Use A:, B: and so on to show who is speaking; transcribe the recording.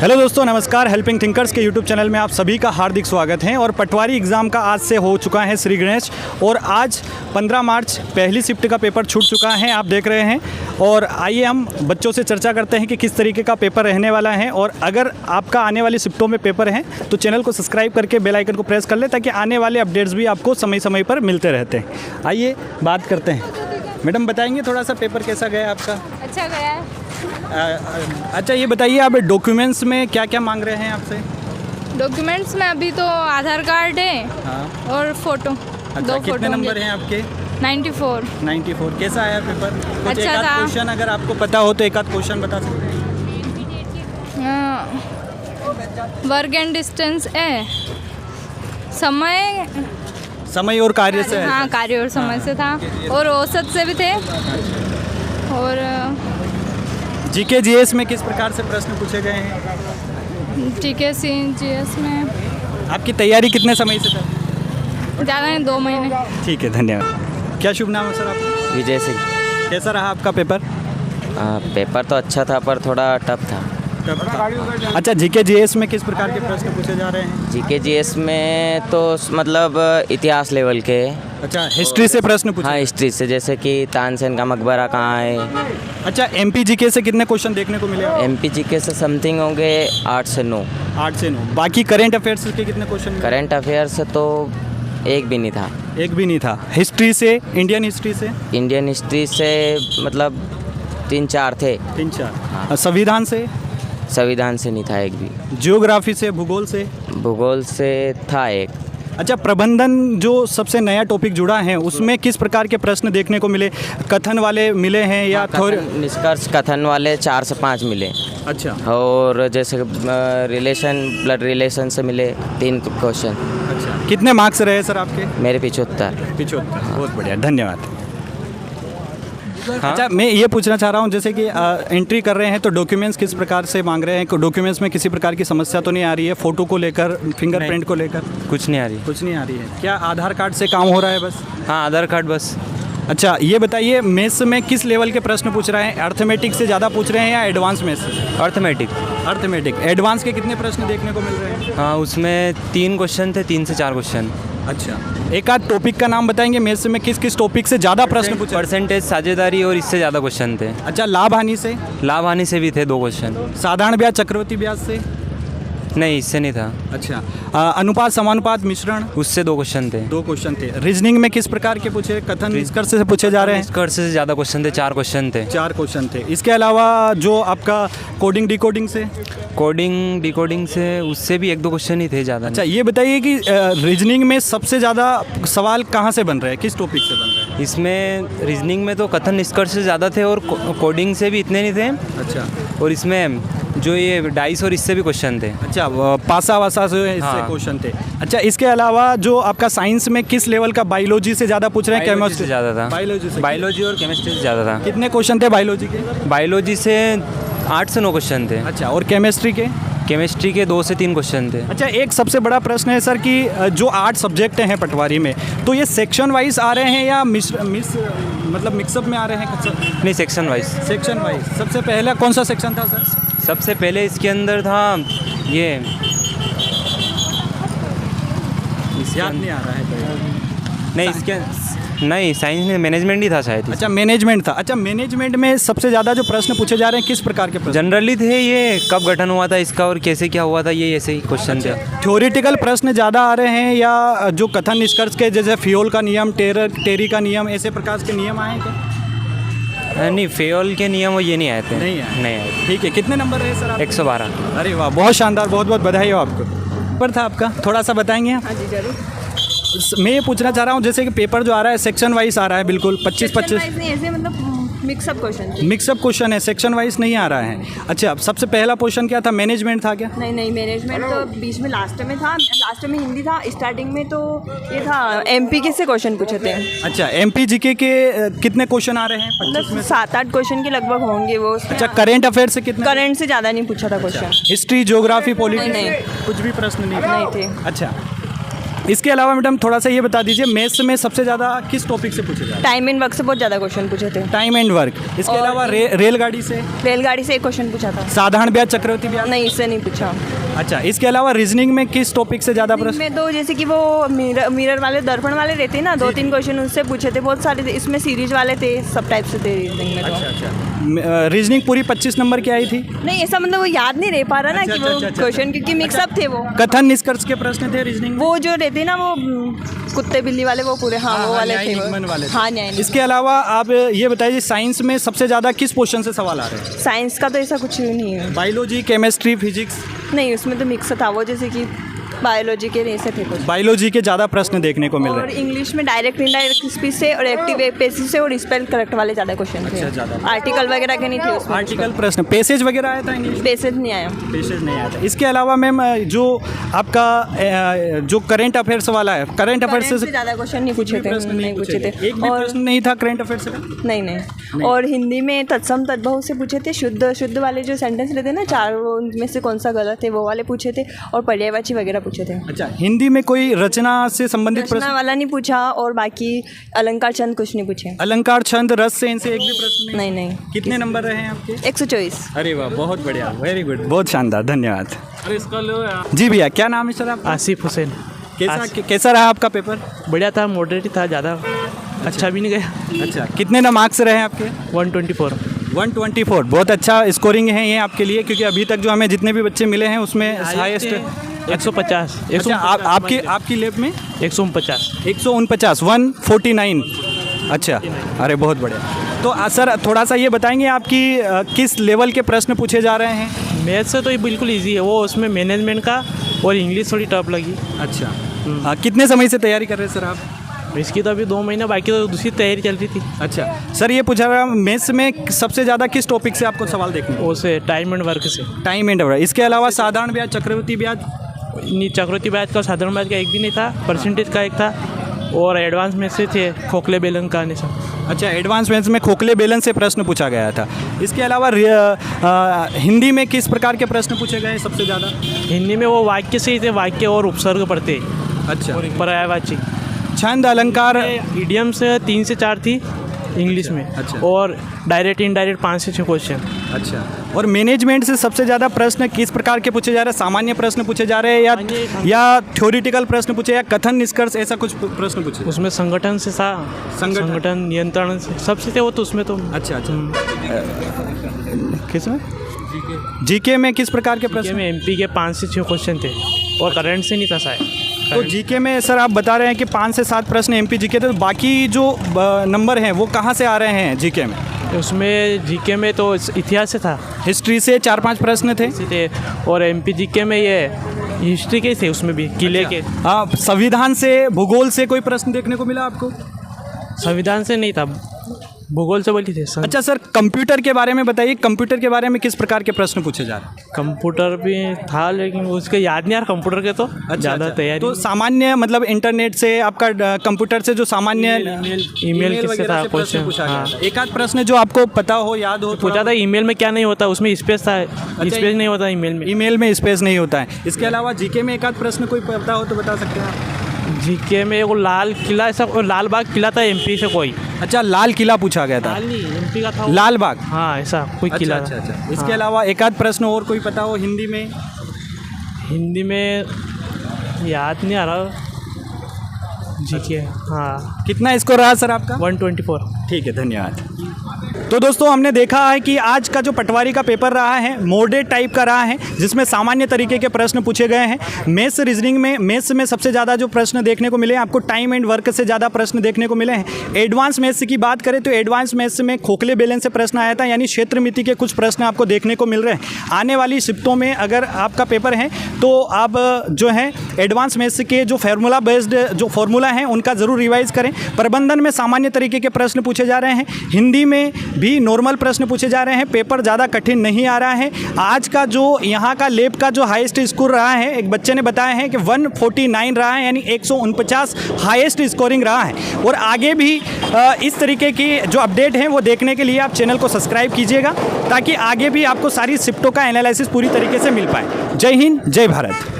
A: Hello दोस्तों, नमस्कार। Helping thinkers के यूट्यूब चैनल में आप सभी का हार्दिक स्वागत है। और पटवारी एग्ज़ाम का आज से हो चुका है श्री गणेश, और आज 15 मार्च पहली शिफ्ट का पेपर छूट चुका है, आप देख रहे हैं। और आइए हम बच्चों से चर्चा करते हैं कि किस तरीके का पेपर रहने वाला है। और अगर आपका आने वाली शिफ्टों में पेपर हैं तो चैनल को सब्सक्राइब करके बेल आइकन को प्रेस कर ले, ताकि आने वाले अपडेट्स भी आपको समय समय पर मिलते रहते हैं। आइए बात करते हैं। मैडम बताएंगे थोड़ा सा पेपर कैसा गया आपका?
B: अच्छा गया है।
A: अच्छा ये बताइए, आप डॉक्यूमेंट्स में क्या क्या मांग रहे हैं आपसे?
B: डॉक्यूमेंट्स में अभी तो आधार कार्ड है।
A: हाँ।
B: और फोटो।
A: अच्छा,
B: दो
A: कितने
B: फोटो
A: नंबर हैं आपके?
B: 94।
A: 94। कैसा आया पेपर? कुछ
B: अच्छा
A: एक आध
B: था।
A: क्वेश्चन अगर आपको पता हो तो एक आध क्वेश्चन बता सकते हैं?
B: वर्क एंड डिस्टेंस है,
A: समय और कार्य से?
B: हाँ, कार्य और समय से था, और औसत से भी थे। और
A: जीके जीएस में किस प्रकार से प्रश्न पूछे गए हैं?
B: जीके जीएस में
A: आपकी तैयारी कितने समय से था?
B: ज़्यादा नहीं, 2 महीने।
A: ठीक है, धन्यवाद। क्या शुभ नाम है सर आपका?
C: विजय सिंह।
A: कैसा रहा आपका पेपर?
C: पेपर तो अच्छा था पर थोड़ा टफ था।
A: अच्छा, जीके जीएस में किस प्रकार के प्रश्न पूछे जा रहे हैं?
C: जीके जीएस में तो मतलब इतिहास लेवल के।
A: अच्छा, हिस्ट्री से प्रश्न पूछे?
C: हाँ, हिस्ट्री से, जैसे कि तानसेन का मकबरा कहाँ है।
A: अच्छा, एमपी जीके से कितने क्वेश्चन देखने को मिले?
C: एमपी जीके से समथिंग होंगे 8 से 9।
A: 8 से 9। बाकी करेंट अफेयर्स के कितने क्वेश्चन?
C: करंट अफेयर से तो एक भी नहीं था।
A: एक भी नहीं था। हिस्ट्री से, इंडियन हिस्ट्री से?
C: इंडियन हिस्ट्री से मतलब 3-4 थे।
A: 3-4।
C: हाँ।
A: संविधान से?
C: संविधान से नहीं था एक भी।
A: ज्योग्राफी से, भूगोल से?
C: भूगोल से था एक।
A: अच्छा, प्रबंधन जो सबसे नया टॉपिक जुड़ा है उसमें किस प्रकार के प्रश्न देखने को मिले? कथन वाले मिले हैं या थोड़े?
C: निष्कर्ष कथन वाले 4 से 5 मिले।
A: अच्छा।
C: और जैसे रिलेशन, ब्लड रिलेशन से मिले 3 क्वेश्चन।
A: अच्छा, कितने मार्क्स रहे सर आपके?
C: मेरे 75।
A: 75। बहुत बढ़िया, धन्यवाद। अच्छा, मैं ये पूछना चाह रहा हूँ, जैसे कि एंट्री कर रहे हैं तो डॉक्यूमेंट्स किस प्रकार से मांग रहे हैं? डॉक्यूमेंट्स में किसी प्रकार की समस्या तो नहीं आ रही है? फ़ोटो को लेकर, फिंगरप्रिंट को लेकर?
D: कुछ नहीं आ रही।
A: कुछ नहीं आ रही है। क्या आधार कार्ड से काम हो रहा है बस?
D: हाँ, आधार कार्ड बस।
A: अच्छा, ये बताइए, मैथ्स में किस लेवल के प्रश्न पूछ रहे हैं? अर्थमेटिक से ज़्यादा पूछ रहे हैं या एडवांस मैथ्स से?
D: अर्थमेटिक।
A: अर्थमेटिक। एडवांस के कितने प्रश्न देखने को मिल रहे हैं?
D: हाँ, उसमें 3 क्वेश्चन थे, 3 से 4 क्वेश्चन।
A: अच्छा, एक आध टॉपिक का नाम बताएंगे मैथ्स में किस किस टॉपिक से ज़्यादा प्रश्न पूछे?
D: परसेंटेज, साझेदारी और इससे ज़्यादा क्वेश्चन थे।
A: अच्छा, लाभ हानि से?
D: लाभ हानि से भी थे 2 क्वेश्चन।
A: साधारण ब्याज, चक्रवृद्धि ब्याज से?
D: नहीं, इससे नहीं था।
A: अच्छा, अनुपात, समानुपात, मिश्रण?
D: उससे 2 क्वेश्चन थे।
A: 2 क्वेश्चन थे। रीजनिंग में किस प्रकार के पूछे? कथन, निष्कर्ष से पूछे जा रहे हैं?
D: निष्कर्ष से ज़्यादा क्वेश्चन थे, 4 क्वेश्चन थे।
A: 4 क्वेश्चन थे। इसके अलावा जो आपका कोडिंग डिकोडिंग से?
D: कोडिंग डिकोडिंग से उससे भी 1-2 क्वेश्चन ही थे, ज़्यादा।
A: अच्छा, ये बताइए कि रीजनिंग में सबसे ज़्यादा सवाल कहाँ से बन रहे हैं, किस टॉपिक से बन रहे हैं?
D: इसमें रीजनिंग में तो कथन निष्कर्ष से ज़्यादा थे, और कोडिंग से भी इतने नहीं थे।
A: अच्छा।
D: और इसमें जो ये डाइस और इससे भी क्वेश्चन थे।
A: अच्छा, पासा वासा से इससे
D: हाँ।
A: क्वेश्चन थे। अच्छा, इसके अलावा जो आपका साइंस में किस लेवल का? बायोलॉजी से ज़्यादा पूछ रहे हैं?
D: बायोलॉजी से ज़्यादा था।
A: बायोलॉजी से?
D: बायोलॉजी और केमिस्ट्री से ज़्यादा था।
A: कितने क्वेश्चन थे बायोलॉजी के?
D: बायोलॉजी से 8 से 9 क्वेश्चन थे।
A: अच्छा, और केमिस्ट्री के?
D: केमिस्ट्री के 2 से 3 क्वेश्चन थे।
A: अच्छा, एक सबसे बड़ा प्रश्न है सर कि जो 8 सब्जेक्ट हैं पटवारी में, तो ये सेक्शन वाइज आ रहे हैं या मतलब मिक्सअप में आ रहे हैं?
D: नहीं, सेक्शन वाइज।
A: Section wise. सबसे पहला कौन सा सेक्शन था सर?
D: सबसे पहले इसके अंदर था ये,
A: याद नहीं आ रहा है।
D: नहीं इसके, नहीं साइंस में मैनेजमेंट ही था शायद।
A: अच्छा, मैनेजमेंट था। अच्छा, मैनेजमेंट में सबसे ज़्यादा जो प्रश्न पूछे जा रहे हैं किस प्रकार के प्रश्न?
D: जनरली थे, ये कब गठन हुआ था इसका और कैसे क्या हुआ था, ये ऐसे ही क्वेश्चन थे।
A: थ्योरेटिकल प्रश्न ज़्यादा आ रहे हैं या जो कथन निष्कर्ष के, जैसे फ्योल का नियम, टेरी का नियम, ऐसे प्रकार के नियम आए क्या?
D: नहीं, फेयोल के नियम ये नहीं आए थे।
A: नहीं आए।
D: नहीं आए।
A: ठीक है, कितने नंबर रहे सर आप?
D: 112।
A: अरे वाह, बहुत शानदार, बहुत बहुत बधाई हो आपको। पर था आपका, थोड़ा सा बताएंगे आप?
E: हाँ जी, जरूर।
A: मैं ये पूछना चाह रहा हूँ, जैसे कि पेपर जो आ रहा है सेक्शन वाइज आ रहा है, बिल्कुल 25-25
E: नहीं, ऐसे मतलब मिक्सअप क्वेश्चन।
A: मिक्सअप क्वेश्चन है, सेक्शन वाइज नहीं आ रहा है। अच्छा, सबसे पहला क्वेश्चन क्या था? मैनेजमेंट था क्या?
E: नहीं, मैनेजमेंट तो बीच में लास्ट में था। लास्ट में हिंदी था, स्टार्टिंग में तो ये था एमपी के से क्वेश्चन पूछे थे।
A: अच्छा, एमपी जीके के कितने क्वेश्चन आ रहे हैं? 25 में
E: 7-8 क्वेश्चन के लगभग होंगे वो।
A: अच्छा, करेंट अफेयर से कितना?
E: करंट से ज़्यादा नहीं पूछा था क्वेश्चन।
A: History, geography, politics?
E: नहीं।
A: कुछ भी प्रश्न नहीं
E: थे।
A: अच्छा, इसके अलावा मैडम थोड़ा सा ये बता दीजिए, मैथ्स में सबसे ज़्यादा किस टॉपिक से पूछे जाते
E: टाइम एंड वर्क से बहुत ज़्यादा क्वेश्चन पूछे थे।
A: हैं? Time and work. इसके
E: और-
A: अलावा रेलगाड़ी से,
E: रेलगाड़ी से एक क्वेश्चन पूछा था।
A: साधारण ब्याज, चक्रवृद्धि ब्याज।
E: नहीं, इससे नहीं पूछा।
A: अच्छा, इसके अलावा रीजनिंग में किस टॉपिक से ज़्यादा प्रश्न?
E: में तो जैसे कि वो मिरर वाले, दर्पण वाले रहते हैं ना, 2-3 क्वेश्चन उससे पूछे थे, बहुत सारे थे। इसमें सीरीज वाले थे, सब टाइप से थे रीजनिंग में। तो
A: रीजनिंग पूरी 25 नंबर की आई थी।
E: नहीं, ऐसा मतलब वो याद नहीं रह पा रहा ना
A: अच्छा,
E: कि
A: अच्छा,
E: वो
A: अच्छा, अच्छा।
E: क्वेश्चन, क्योंकि मिक्सअप थे वो।
A: कथन निष्कर्ष के प्रश्न थे रीजनिंग में।
E: वो जो रहते ना, वो कुत्ते बिल्ली वाले, वो पूरे, हाँ, वो वाले थे
A: न्याय
E: वो।
A: निगमन वाले थे।
E: हाँ, न्याय।
A: इसके अलावा आप ये बताइए, साइंस में सबसे ज़्यादा किस पोर्शन से सवाल आ रहे हैं?
E: साइंस का तो ऐसा कुछ भी नहीं है।
A: Biology, chemistry, physics?
E: नहीं, उसमें तो मिक्स था वो, जैसे कि बायोलॉजी के ऐसे थे कुछ।
A: बायोलॉजी के ज़्यादा प्रश्न देखने को मिल
E: और
A: रहे हैं।
E: इंग्लिश में डायरेक्ट इनडायरेक्ट स्पीच से और एक्टिव पैसिव से और स्पेल करेक्ट वाले ज़्यादा क्वेश्चन थे।
A: अच्छा, ज़्यादा।
E: आर्टिकल वगैरह के नहीं थे उसमें।
A: आर्टिकल प्रश्न, पेसेज वगैरह आया था इंग्लिश?
E: बेसिस नहीं आया।
A: पेसेज नहीं आया था। इसके अलावा मैम जो आपका जो करंट अफेयर्स वाला है, करंट अफेयर्स
E: Current
A: से
E: से ज़्यादा क्वेश्चन नहीं पूछे थे।
A: प्रश्न
E: नहीं पूछे थे।
A: एक भी
E: और
A: प्रश्न नहीं था करंट अफेयर्स का?
E: नहीं। और हिंदी में तत्सम तद्भव से पूछे थे। शुद्ध वाले जो सेंटेंस रहते हैं ना, चार, उनमें से कौन सा गलत है वो वाले पूछे थे। और पर्यायवाची वगैरह पूछे थे।
A: अच्छा, हिंदी में कोई रचना से संबंधित
E: रचना
A: प्रश्न?
E: वाला नहीं पूछा, और बाकी अलंकार चंद कुछ नहीं पूछे।
A: अलंकार, छंद, रस से इनसे एक भी प्रश्न
E: नहीं।
A: कितने नंबर रहे हैं आपके?
E: 124।
A: अरे वाह, बहुत बढ़िया, वेरी गुड, बहुत शानदार, धन्यवाद। जी भैया, क्या नाम है सर आप?
F: आसिफ हुसैन।
A: कैसा रहा आपका पेपर?
F: बढ़िया था, मॉडरेट था, ज़्यादा अच्छा भी नहीं गया।
A: अच्छा, कितने ना मार्क्स रहे हैं आपके?
F: 124।
A: 124, बहुत अच्छा स्कोरिंग है ये आपके लिए, क्योंकि अभी तक जो हमें जितने भी बच्चे मिले हैं उसमें हाईएस्ट
F: 150।
A: अच्छा, आपकी लैब में
F: 149।
A: 149, 149। अच्छा, अरे बहुत बढ़िया। तो सर थोड़ा सा ये बताएंगे आपकी किस लेवल के प्रश्न पूछे जा रहे हैं?
F: मैथ से तो ये बिल्कुल इजी है, वो उसमें मैनेजमेंट का और इंग्लिश थोड़ी टफ लगी।
A: अच्छा, कितने समय से तैयारी कर रहे हैं सर आप?
F: इसकी तो अभी 2 महीने बाकी, तो दूसरी तैयारी चल रही थी।
A: अच्छा सर, ये पूछा रहा मैथ्स में सबसे ज़्यादा किस टॉपिक से आपको सवाल देखने को?
F: उसे टाइम एंड वर्क से।
A: Time and work. इसके अलावा साधारण ब्याज, चक्रवृद्धि ब्याज?
F: नहीं, चक्रवृद्धि ब्याज का, साधारण ब्याज का एक भी नहीं था, परसेंटेज का एक था, और एडवांस में से थे खोखले बेलन का नहीं सब।
A: अच्छा, एडवांस मैथ्स में खोखले बेलन से प्रश्न पूछा गया था। इसके अलावा हिंदी में किस प्रकार के प्रश्न पूछे गए सबसे ज़्यादा?
F: हिंदी में वो वाक्य से ही थे, वाक्य और उपसर्ग पढ़ते।
A: अच्छा,
F: पर्यायवाची,
A: छंद, अलंकार?
F: इडियम से 3 से 4 थी इंग्लिश में।
A: अच्छा।
F: और डायरेक्ट इनडायरेक्ट 5 से 6 क्वेश्चन।
A: अच्छा, और मैनेजमेंट से सबसे ज़्यादा प्रश्न किस प्रकार के पूछे जा रहे हैं? सामान्य प्रश्न पूछे जा रहे हैं या थ्योरेटिकल प्रश्न पूछे, या कथन निष्कर्ष, ऐसा कुछ प्रश्न पूछे?
F: उसमें संगठन से था, संगठन नियंत्रण से सबसे थे वो, तो उसमें तो।
A: अच्छा। किस में? जीके में किस प्रकार के प्रश्न?
F: में एमपी के 5 से 6 क्वेश्चन थे, और करंट से नहीं था शायद।
A: तो जीके में सर आप बता रहे हैं कि 5 से 7 प्रश्न एमपी जीके थे, तो बाकी जो नंबर हैं वो कहाँ से आ रहे हैं जीके में?
F: उसमें जीके में तो इतिहास से था,
A: हिस्ट्री से 4-5 प्रश्न थे,
F: और एमपी जीके में ये हिस्ट्री के थे, उसमें भी किले के।
A: हाँ, संविधान से, भूगोल से कोई प्रश्न देखने को मिला आपको?
F: संविधान से नहीं था, भूगोल से बोली थे।
A: अच्छा सर, कंप्यूटर के बारे में बताइए, कंप्यूटर के बारे में किस प्रकार के प्रश्न पूछे जा रहे हैं?
F: कंप्यूटर भी था, लेकिन उसके याद नहीं आ रहा कंप्यूटर के, तो ज़्यादा तैयारी।
A: तो सामान्य मतलब इंटरनेट से, आपका कंप्यूटर से जो सामान्य
F: ईमेल किससे था
A: प्रश्न पूछा
F: हाँ।
A: गया? एक आध प्रश्न जो आपको पता हो, याद हो?
F: पूछा था ईमेल में क्या नहीं होता, उसमें स्पेस था, स्पेस नहीं होता ईमेल में।
A: ईमेल में स्पेस नहीं होता है। इसके अलावा जीके में एक आध प्रश्न कोई पता हो तो बता सकते हैं आप?
F: जीके में वो लाल किला, ऐसा लाल बाग किला था एमपी से कोई।
A: अच्छा, लाल किला पूछा गया था?
F: लाल नहीं, एमपी का था वो।
A: लाल बाग?
F: हाँ, ऐसा कोई किला था।
A: अच्छा। इसके अलावा एक आध प्रश्न और कोई पता हो हिंदी में?
F: हिंदी में याद नहीं आ रहा जीके। हाँ,
A: कितना स्कोर रहा सर आपका?
F: 124।
A: ठीक है, धन्यवाद। तो दोस्तों, हमने देखा है कि आज का जो पटवारी का पेपर रहा है मॉडरेट टाइप का रहा है, जिसमें सामान्य तरीके के प्रश्न पूछे गए हैं। मैथ्स रीजनिंग में, मैथ्स में सबसे ज़्यादा जो प्रश्न देखने को मिले आपको टाइम एंड वर्क से ज़्यादा प्रश्न देखने को मिले हैं। एडवांस मैथ्स की बात करें तो एडवांस मैथ्स में खोखले बेलन से प्रश्न आया था, यानी क्षेत्र मिति के कुछ प्रश्न आपको देखने को मिल रहे हैं। आने वाली शिफ्टों में अगर आपका पेपर है तो आप जो है एडवांस मैथ्स के जो फार्मूला बेस्ड जो फार्मूला हैं उनका ज़रूर रिवाइज करें। प्रबंधन में सामान्य तरीके के प्रश्न पूछे जा रहे हैं, हिंदी में भी नॉर्मल प्रश्न पूछे जा रहे हैं। पेपर ज़्यादा कठिन नहीं आ रहा है। आज का जो यहाँ का लैब का जो हाईएस्ट स्कोर रहा है, एक बच्चे ने बताया है कि 149 रहा है, यानी 149 हाईएस्ट स्कोरिंग रहा है। और आगे भी इस तरीके की जो अपडेट है वो देखने के लिए आप चैनल को सब्सक्राइब कीजिएगा, ताकि आगे भी आपको सारी शिफ्टों का एनालिसिस पूरी तरीके से मिल पाए। जय हिंद, जय भारत।